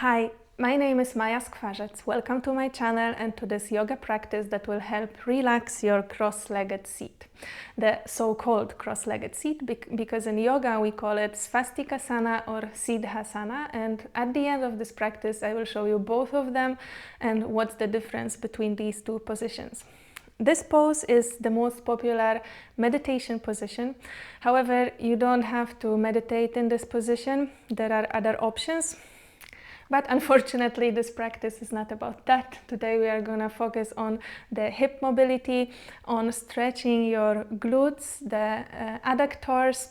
Hi, my name is Maja Karolina Joga. Welcome to my channel and to this yoga practice that will help relax your cross-legged seat. The so-called cross-legged seat, because in yoga we call it svastikasana or siddhasana, and at the end of this practice I will show you both of them and what's the difference between these two positions. This pose is the most popular meditation position. However, you don't have to meditate in this position. There are other options. But unfortunately, this practice is not about that. Today we are going to focus on the hip mobility, on stretching your glutes, the adductors,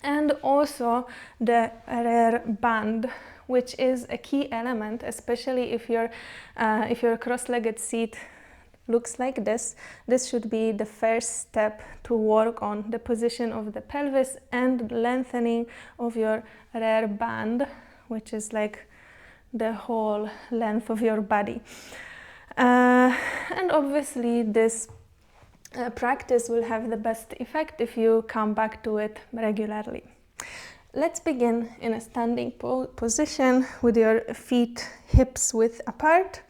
and also the rear band, which is a key element, especially if your cross-legged seat looks like this. This should be the first step to work on the position of the pelvis and lengthening of your rear band, which is like the whole length of your body. And obviously this practice will have the best effect if you come back to it regularly. Let's begin in a standing position with your feet hips width apart,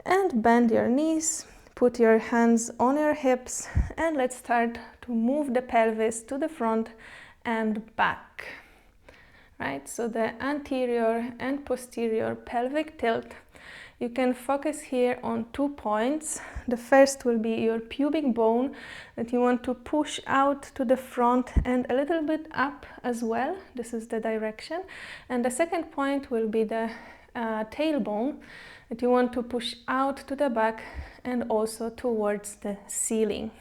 and bend your knees, put your hands on your hips, and let's start to move the pelvis to the front and back. Right, so the anterior and posterior pelvic tilt. You can focus here on 2 points. The first will be your pubic bone that you want to push out to the front and a little bit up as well. This is the direction. And the second point will be the tailbone that you want to push out to the back and also towards the ceiling.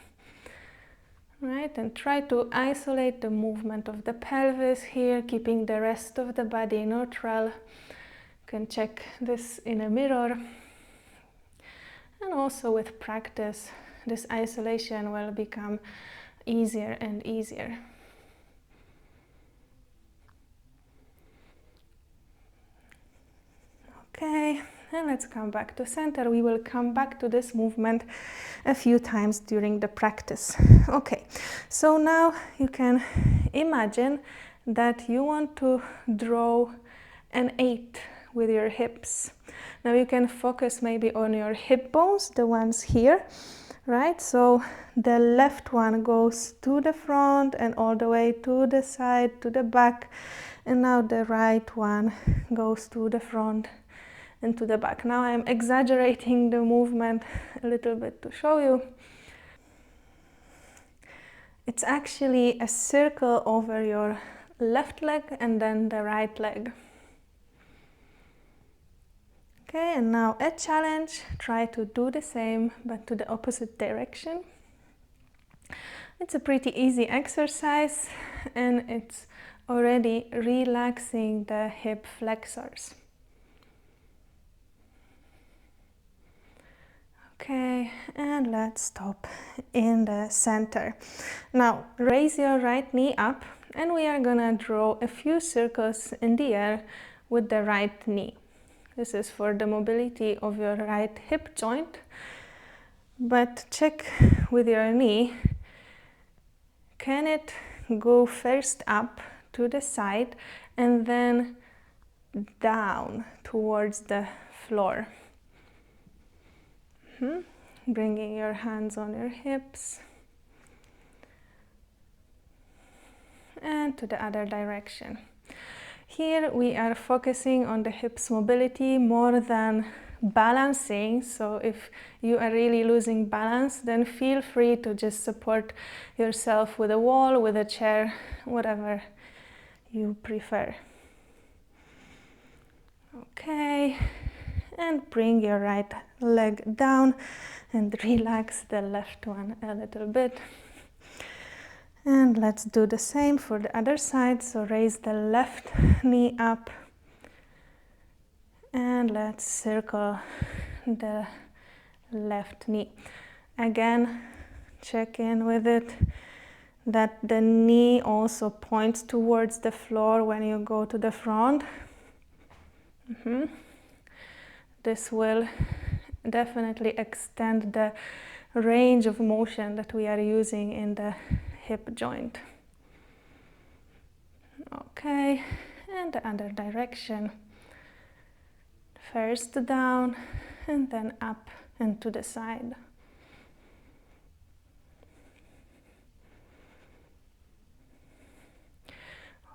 Right, and try to isolate the movement of the pelvis here, keeping the rest of the body neutral. You can check this in a mirror. And also with practice, this isolation will become easier and easier. Okay, and let's come back to center. We will come back to this movement a few times during the practice. Okay, so now you can imagine that you want to draw an 8 with your hips. Now you can focus maybe on your hip bones, the ones here, right? So the left one goes to the front and all the way to the side, to the back, and now the right one goes to the front and to the back. Now I'm exaggerating the movement a little bit to show you. It's actually a circle over your left leg and then the right leg. Okay, and now a challenge. Try to do the same, but to the opposite direction. It's a pretty easy exercise and it's already relaxing the hip flexors. Okay, and let's stop in the center. Now raise your right knee up and we are gonna draw a few circles in the air with the right knee. This is for the mobility of your right hip joint, but check with your knee, can it go first up to the side and then down towards the floor? Bringing your hands on your hips and to the other direction. Here we are focusing on the hips mobility more than balancing, so if you are really losing balance, then feel free to just support yourself with a wall, with a chair, whatever you prefer. Okay, and bring your right leg down and relax the left one a little bit. And let's do the same for the other side. So raise the left knee up and let's circle the left knee. Again, check in with it that the knee also points towards the floor when you go to the front. This will definitely extend the range of motion that we are using in the hip joint. Okay, and the other direction. First down and then up and to the side.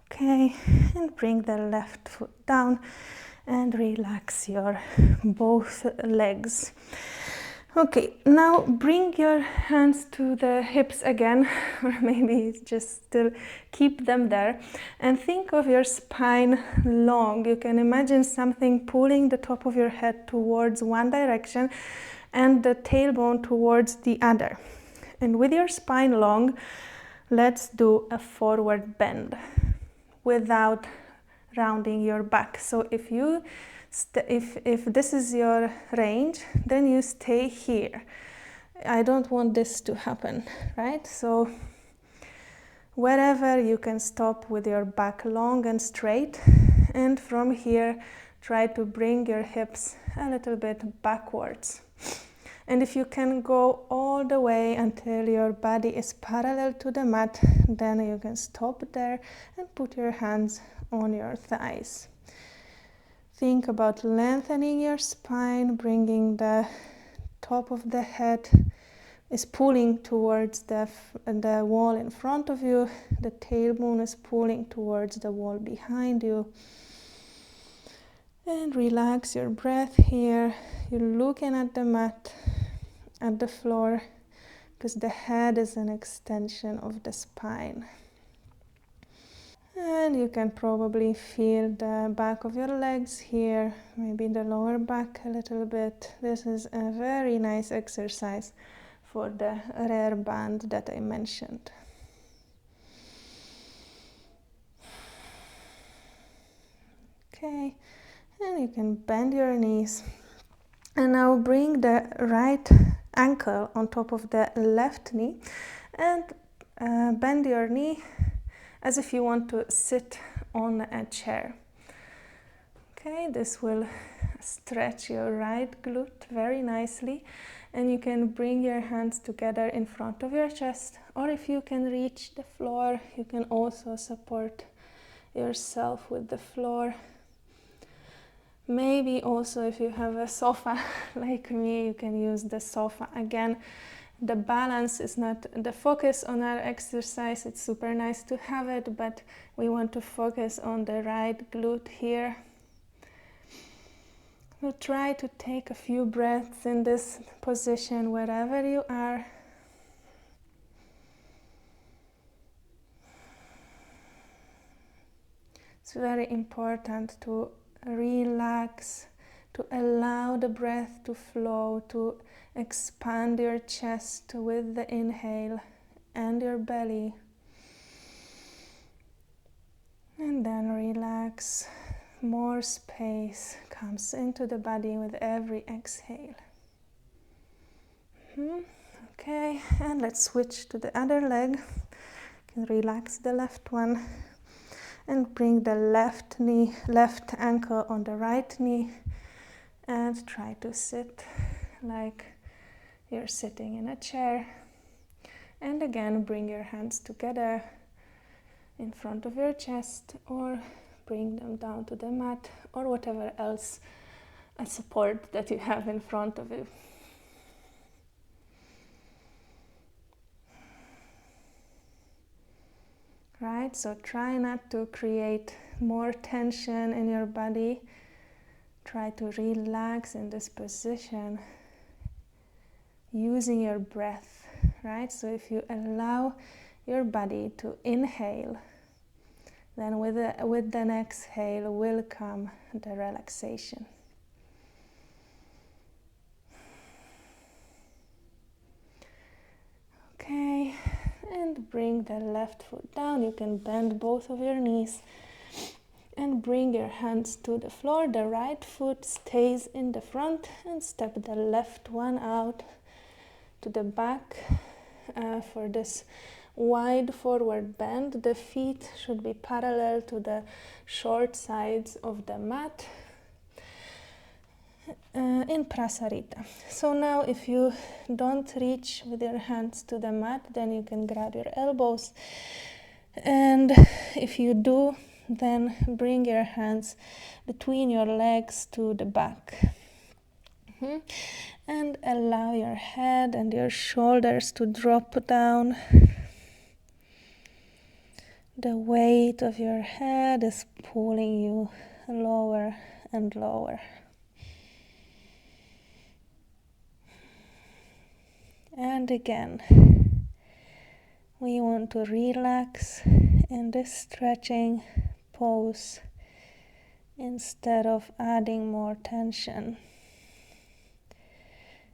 Okay, and bring the left foot down and relax your both legs. Okay, now bring your hands to the hips again, or maybe just still keep them there, and think of your spine long. You can imagine something pulling the top of your head towards one direction and the tailbone towards the other. And with your spine long, let's do a forward bend without rounding your back. So if you if this is your range, then you stay here. I don't want this to happen, right? So wherever you can stop with your back long and straight, and from here try to bring your hips a little bit backwards. And if you can go all the way until your body is parallel to the mat, then you can stop there and put your hands on your thighs. Think about lengthening your spine, bringing the top of the head is pulling towards the wall in front of you. The tailbone is pulling towards the wall behind you. And relax your breath here. You're looking at the mat, at the floor, because the head is an extension of the spine. And you can probably feel the back of your legs here, maybe the lower back a little bit. This is a very nice exercise for the rear band that I mentioned. Okay, and you can bend your knees. And now bring the right ankle on top of the left knee and bend your knee as if you want to sit on a chair. Okay, this will stretch your right glute very nicely, and you can bring your hands together in front of your chest, or if you can reach the floor, you can also support yourself with the floor. Maybe also if you have a sofa like me, you can use the sofa. Again, the balance is not the focus on our exercise. It's super nice to have it, but we want to focus on the right glute here. So try to take a few breaths in this position wherever you are. It's very important to relax, to allow the breath to flow, to expand your chest with the inhale and your belly. And then relax. More space comes into the body with every exhale. Okay, and let's switch to the other leg. You can relax the left one and bring the left ankle on the right knee and try to sit like you're sitting in a chair. And again, bring your hands together in front of your chest, or bring them down to the mat, or whatever else a support that you have in front of you. Right, so try not to create more tension in your body. Try to relax in this position using your breath, right? So if you allow your body to inhale, then with the exhale will come the relaxation. Okay, and bring the left foot down. You can bend both of your knees and bring your hands to the floor. The right foot stays in the front, and step the left one out to the back for this wide forward bend. The feet should be parallel to the short sides of the mat in Prasarita. So now if you don't reach with your hands to the mat, then you can grab your elbows, and if you do, Then bring your hands between your legs to the back. And allow your head and your shoulders to drop down. The weight of your head is pulling you lower and lower. And again, we want to relax in this stretching pose instead of adding more tension.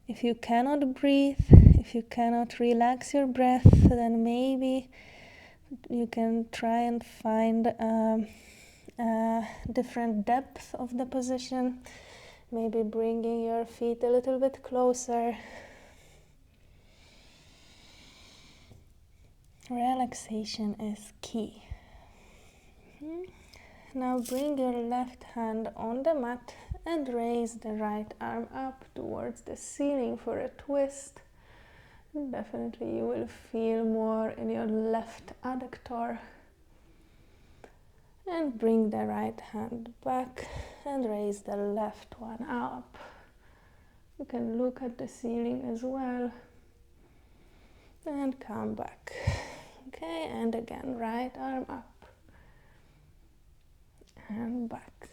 If you cannot breathe, if you cannot relax your breath, then maybe you can try and find a different depth of the position. Maybe bringing your feet a little bit closer. Relaxation is key. Now bring your left hand on the mat and raise the right arm up towards the ceiling for a twist. Definitely you will feel more in your left adductor. And bring the right hand back and raise the left one up. You can look at the ceiling as well. And come back. Okay, and again, right arm up. And back.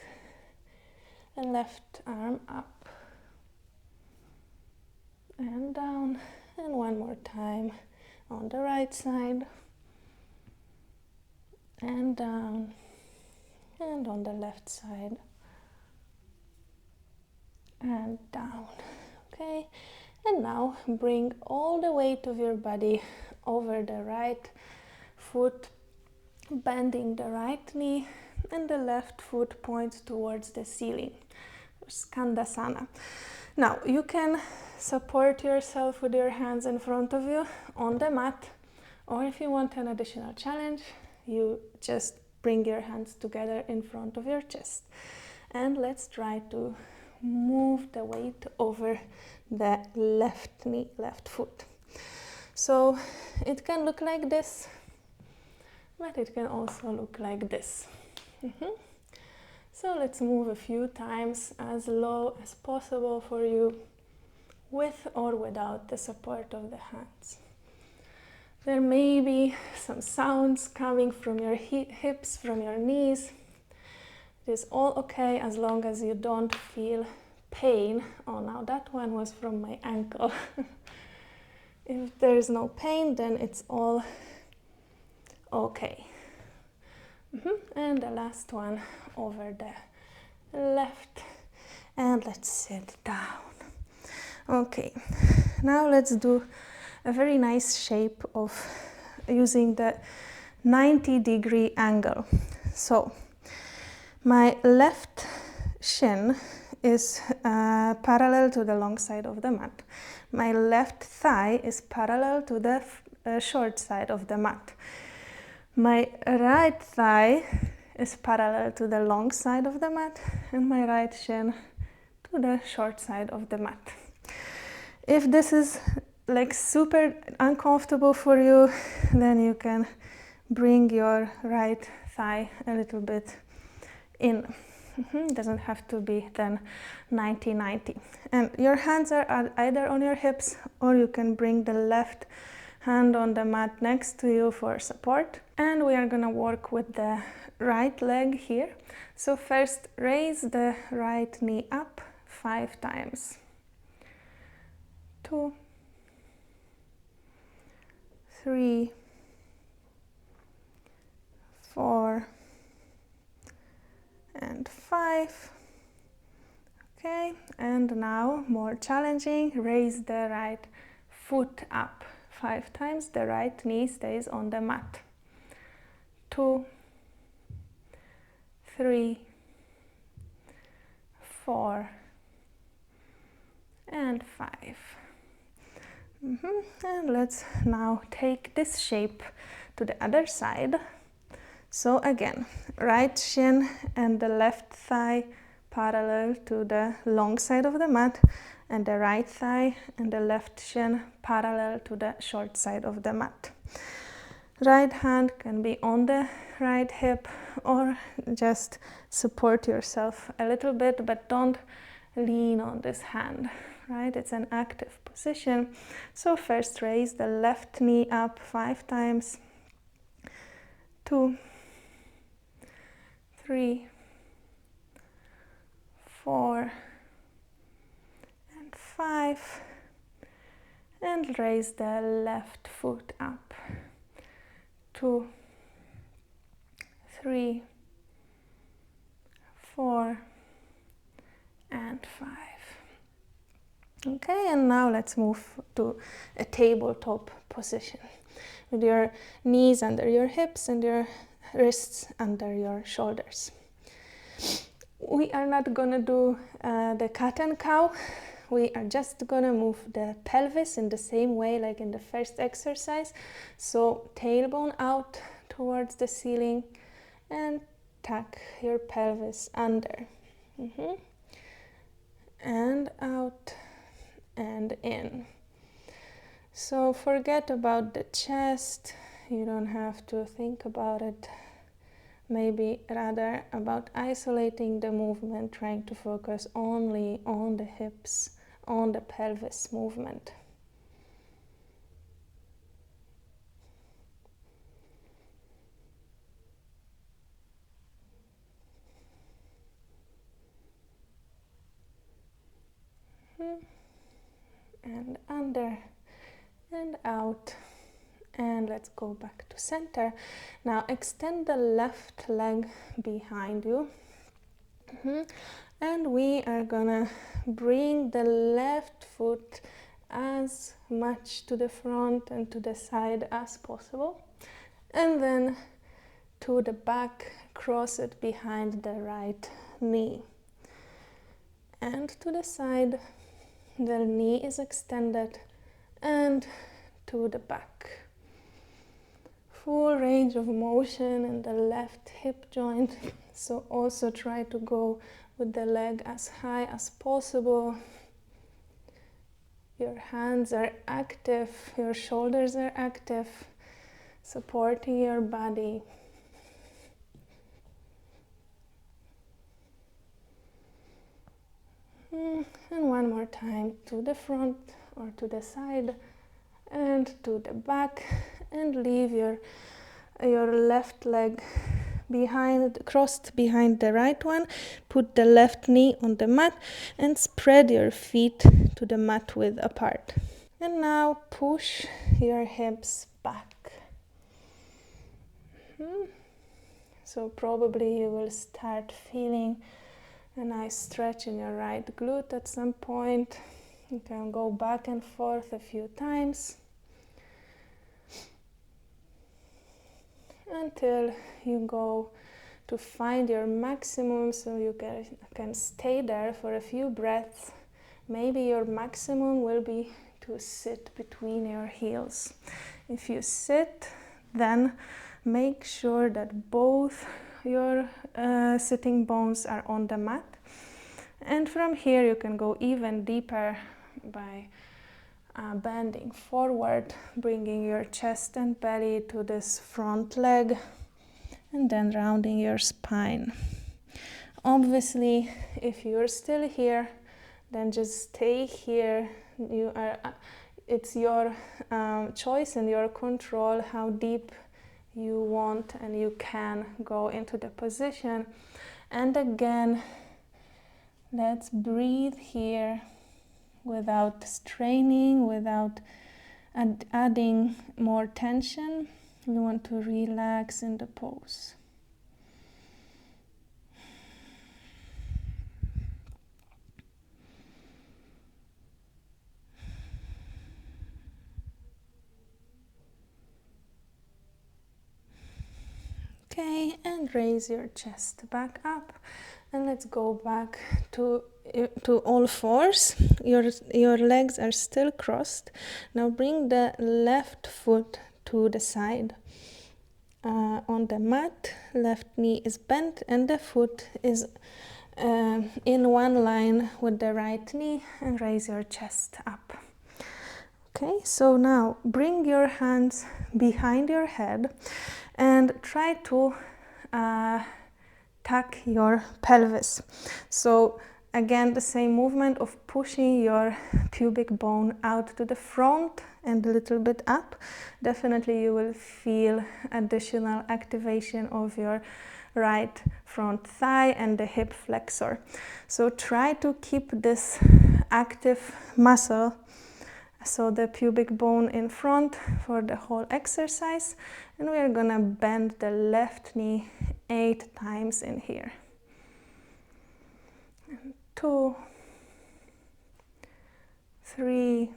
And left arm up. And down. And one more time on the right side. And down. And on the left side. And down. Okay, and now bring all the weight of your body over the right foot, bending the right knee, and the left foot points towards the ceiling. Skandasana. Now you can support yourself with your hands in front of you on the mat, or if you want an additional challenge, you just bring your hands together in front of your chest. And let's try to move the weight over the left knee, left foot. So it can look like this, but it can also look like this. So let's move a few times as low as possible for you, with or without the support of the hands. There may be some sounds coming from your hips, from your knees. It is all okay as long as you don't feel pain. Oh, now that one was from my ankle. If there is no pain, then it's all okay. And the last one over the left. And let's sit down. Okay, now let's do a very nice shape of using the 90-degree angle. So my left shin is parallel to the long side of the mat. My left thigh is parallel to the short side of the mat. My right thigh is parallel to the long side of the mat, and my right shin to the short side of the mat. If this is like super uncomfortable for you, then you can bring your right thigh a little bit in. It doesn't have to be then 90-90. And your hands are either on your hips, or you can bring the left hand on the mat next to you for support. And we are gonna work with the right leg here. So first, raise the right knee up 5 times. 2, 3, 4, and 5. Okay, and now more challenging, raise the right foot up 5 times. The right knee stays on the mat. 2, 3, 4, and 5. And let's now take this shape to the other side. So again, right shin and the left thigh parallel to the long side of the mat, and the right thigh and the left shin parallel to the short side of the mat. right hand can be on the right hip, or just support yourself a little bit, but don't lean on this hand, right? It's an active position. So first raise the left knee up 5 times. 2, 3, 4, and 5. And raise the left foot up. 2, 3, 4, and 5. Okay, and now let's move to a tabletop position with your knees under your hips and your wrists under your shoulders. We are not gonna do the cat and cow. We are just gonna move the pelvis in the same way like in the first exercise. So tailbone out towards the ceiling and tuck your pelvis under. And out and in. So forget about the chest. You don't have to think about it. Maybe rather about isolating the movement, trying to focus only on the hips, on the pelvis movement. And under and out. And let's go back to center. Now extend the left leg behind you. And we are gonna bring the left foot as much to the front and to the side as possible. And then to the back, cross it behind the right knee. And to the side, the knee is extended, and to the back. Full range of motion in the left hip joint, so also try to go with the leg as high as possible. Your hands are active, your shoulders are active, supporting your body. And one more time, to the front or to the side and to the back, and leave your left leg crossed behind the right one. Put the left knee on the mat and spread your feet to the mat width apart. And now push your hips back. So probably you will start feeling a nice stretch in your right glute at some point. You can go back and forth a few times until you go to find your maximum, so you can stay there for a few breaths. Maybe your maximum will be to sit between your heels. If you sit, then make sure that both your sitting bones are on the mat. And from here you can go even deeper by bending forward, bringing your chest and belly to this front leg, and then rounding your spine. Obviously, if you're still here, then just stay here. It's your choice and your control how deep you want and you can go into the position. And again, let's breathe here without straining, without adding more tension. We want to relax in the pose. Okay, and raise your chest back up, and let's go back to all fours. Your legs are still crossed. Now bring the left foot to the side. On the mat, left knee is bent and the foot is in one line with the right knee, and raise your chest up. Okay, so now bring your hands behind your head and try to tuck your pelvis. So again, the same movement of pushing your pubic bone out to the front and a little bit up. Definitely you will feel additional activation of your right front thigh and the hip flexor. So try to keep this active muscle, so the pubic bone in front, for the whole exercise. And we are gonna bend the left knee 8 times in here. 2, 3,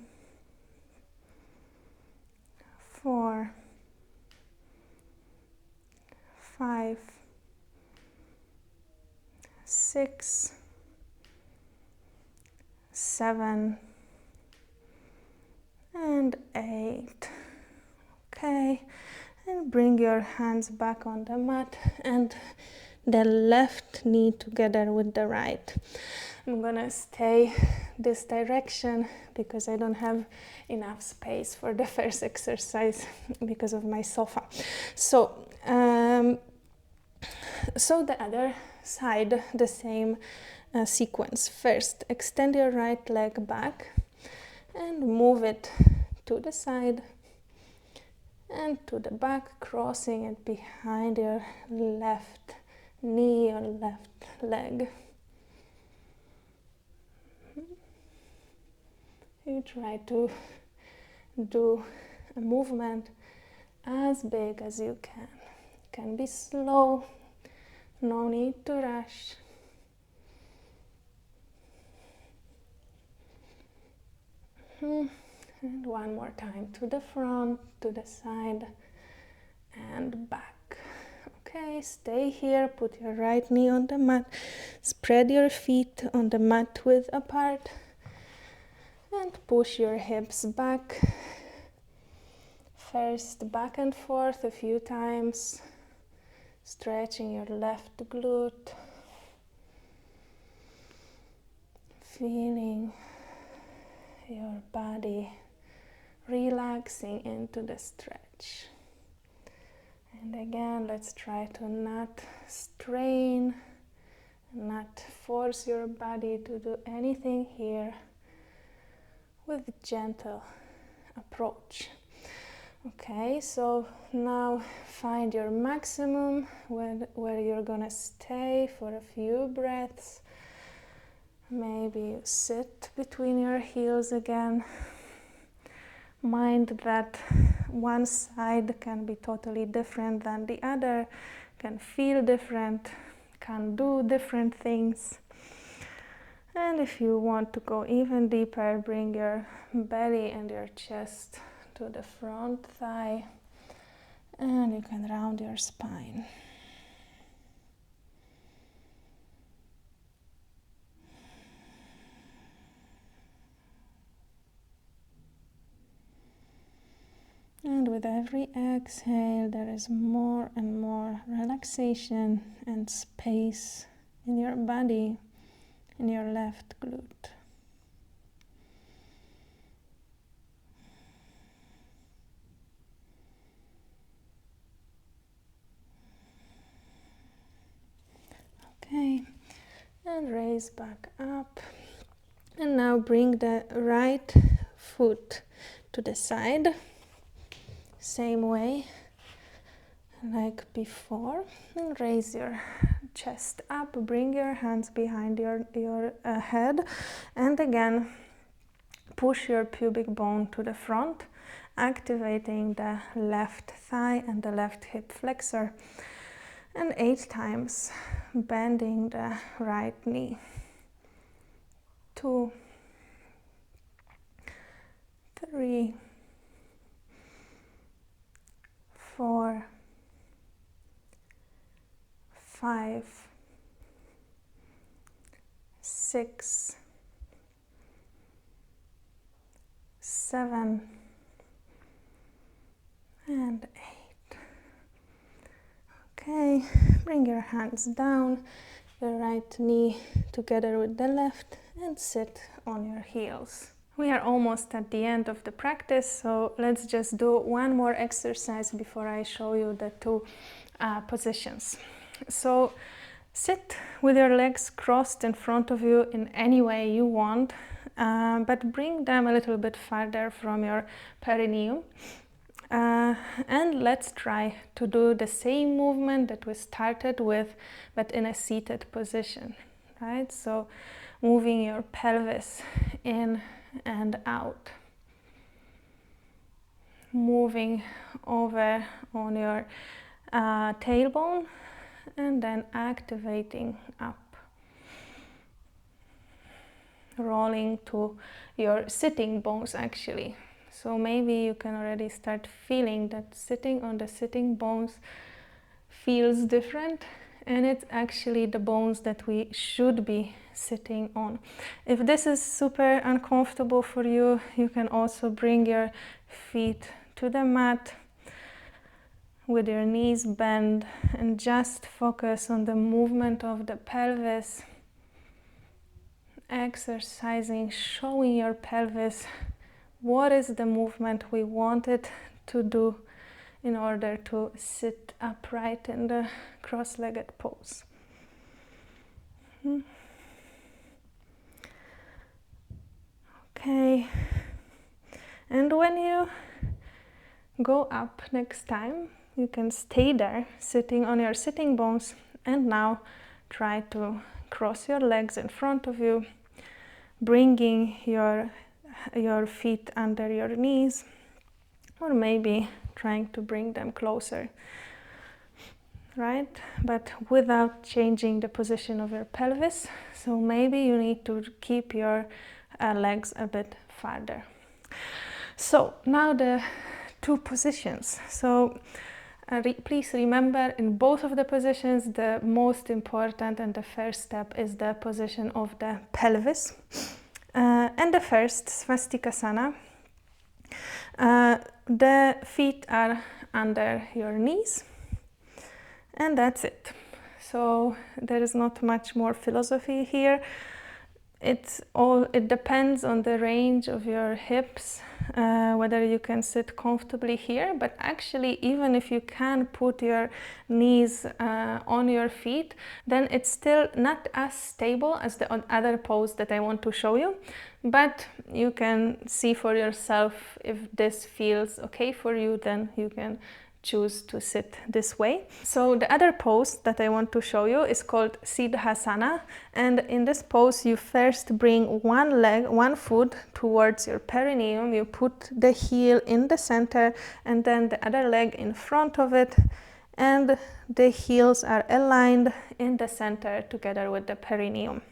4, 5, 6, 7, and 8. Okay, and bring your hands back on the mat and the left knee together with the right. I'm gonna stay this direction because I don't have enough space for the first exercise because of my sofa. So the other side, the same sequence. First, extend your right leg back and move it to the side and to the back, crossing it behind your left knee or left leg. You try to do a movement as big as you can. It can be slow, no need to rush. And one more time, to the front, to the side, and back. Okay, stay here, put your right knee on the mat, spread your feet on the mat width apart, and push your hips back. First, back and forth a few times, stretching your left glute, feeling your body relaxing into the stretch. And again, let's try to not strain, not force your body to do anything here, with gentle approach. Okay, so now find your maximum where you're gonna stay for a few breaths. Maybe you sit between your heels again. Mind that one side can be totally different than the other, can feel different, can do different things. And if you want to go even deeper, bring your belly and your chest to the front thigh, and you can round your spine. And with every exhale, there is more and more relaxation and space in your body, in your left glute. Okay, and raise back up. And now bring the right foot to the side. Same way like before, and raise your chest up, bring your hands behind your head, and again push your pubic bone to the front, activating the left thigh and the left hip flexor, and 8 times bending the right knee. 2, 3, 4, 5, 6, 7, and 8. Okay, bring your hands down, your right knee together with the left, and sit on your heels. We are almost at the end of the practice, so let's just do one more exercise before I show you the two positions. So sit with your legs crossed in front of you in any way you want, but bring them a little bit farther from your perineum. And let's try to do the same movement that we started with, but in a seated position, right? So moving your pelvis in and out, moving over on your tailbone, and then activating up, rolling to your sitting bones actually. So maybe you can already start feeling that sitting on the sitting bones feels different, and it's actually the bones that we should be sitting on. If this is super uncomfortable for you, you can also bring your feet to the mat with your knees bent and just focus on the movement of the pelvis, exercising, showing your pelvis what is the movement we want it to do in order to sit upright in the cross-legged pose. Okay, and when you go up next time, you can stay there sitting on your sitting bones, and now try to cross your legs in front of you, bringing your feet under your knees, or maybe trying to bring them closer, right? But without changing the position of your pelvis. So maybe you need to keep your legs a bit farther. So now the two positions. So please remember, in both of the positions, the most important and the first step is the position of the pelvis. And the first, Svastikasana, the feet are under your knees, and that's it. So there is not much more philosophy here. It depends on the range of your hips, whether you can sit comfortably here, but actually even if you can put your knees on your feet, then it's still not as stable as the other pose that I want to show you, but you can see for yourself if this feels okay for you, then you can choose to sit this way. So the other pose that I want to show you is called Siddhasana, and in this pose you first bring one foot towards your perineum, you put the heel in the center and then the other leg in front of it, and the heels are aligned in the center together with the perineum.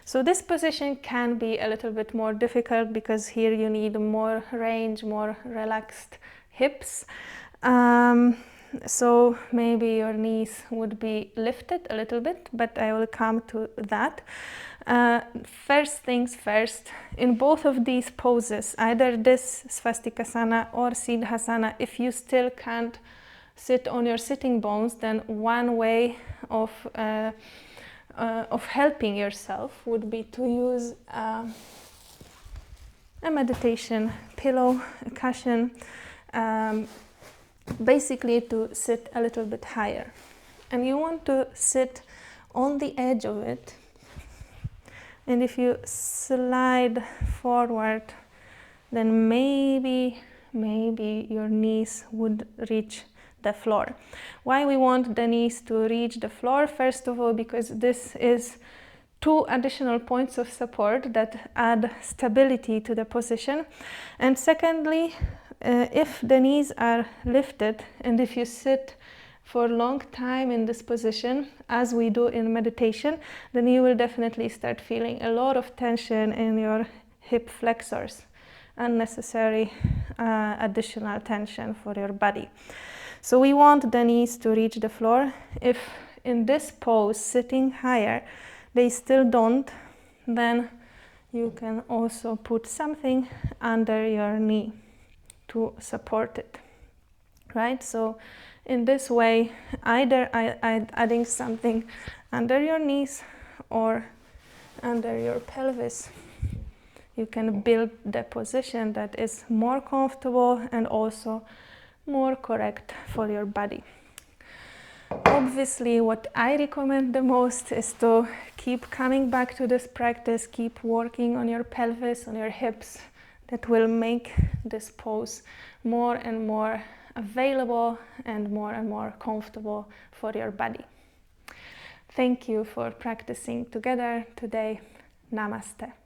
So this position can be a little bit more difficult because here you need more range, more relaxed hips. So maybe your knees would be lifted a little bit, but I will come to that. First things first, in both of these poses, either this Svastikasana or Siddhasana, if you still can't sit on your sitting bones, then one way of helping yourself would be to use a meditation pillow, a cushion, basically to sit a little bit higher. And you want to sit on the edge of it, and if you slide forward, then maybe your knees would reach the floor. Why we want the knees to reach the floor? First of all, because this is two additional points of support that add stability to the position. And secondly, if the knees are lifted and if you sit for a long time in this position, as we do in meditation, then you will definitely start feeling a lot of tension in your hip flexors, unnecessary additional tension for your body. So we want the knees to reach the floor. If in this pose, sitting higher, they still don't, then you can also put something under your knee to support it, right? So in this way, either adding something under your knees or under your pelvis, you can build the position that is more comfortable and also more correct for your body. Obviously, what I recommend the most is to keep coming back to this practice, keep working on your pelvis, on your hips. That will make this pose more and more available and more comfortable for your body. Thank you for practicing together today. Namaste.